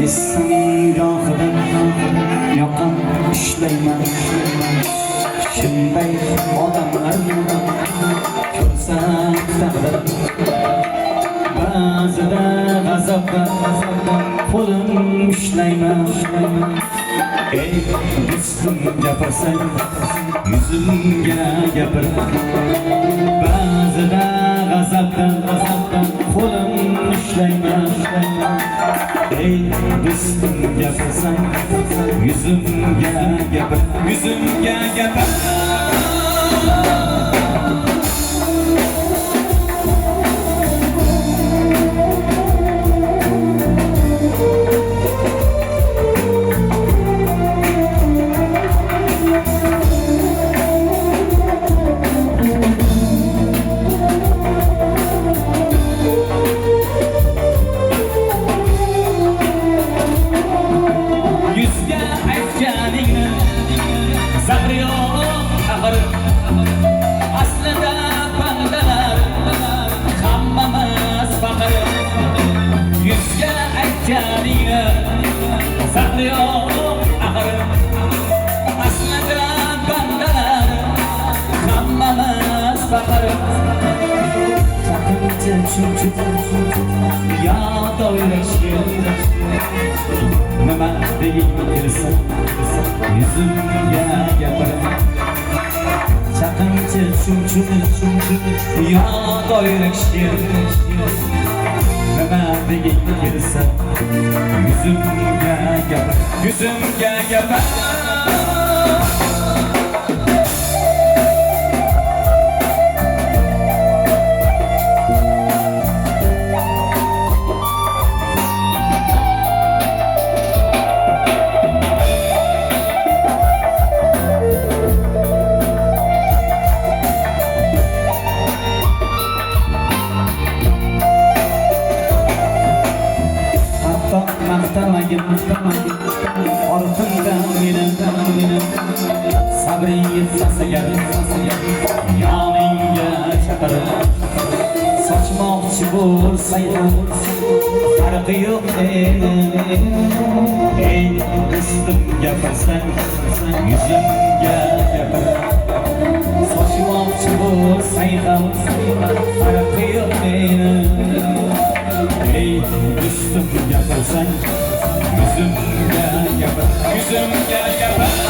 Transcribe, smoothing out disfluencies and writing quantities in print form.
Essin gohidan yoqam ishlayman. Shunday odamlar ko'rsa taqdir. Ba'zida g'azabdan qo'lim ishlayman. Ey do'stim gapirsang yuzimga gapir. Ba'zida g'azabdan qo'lim ishlayman. Ey do'stim gapirsang yuzimga gapir. Yuzimga gapir. Aslida bandalar hammamiz faqir. Yuzga aytganingni zahri yo'q axir. Aslida bandalar hammamiz faqir. Yod o'ylashga nima deging kelsa yuzimga gapir. Chaqimchi chunchun yod o'ylashga nima deging kelsa yuzimga gapir. Yuzimga gapir. Ortimdan meni sabring yetsa agar yoningga chaqirib sochmoqchi bo'lsang farqi yo'q edi. Ey do'stim gapirsang yuzimga gapir. Sochmoqchi bo'lsang ham farqi yo'q edi. Ey do'stim gapirsang yuzimga gapir. Yuzimga gapir.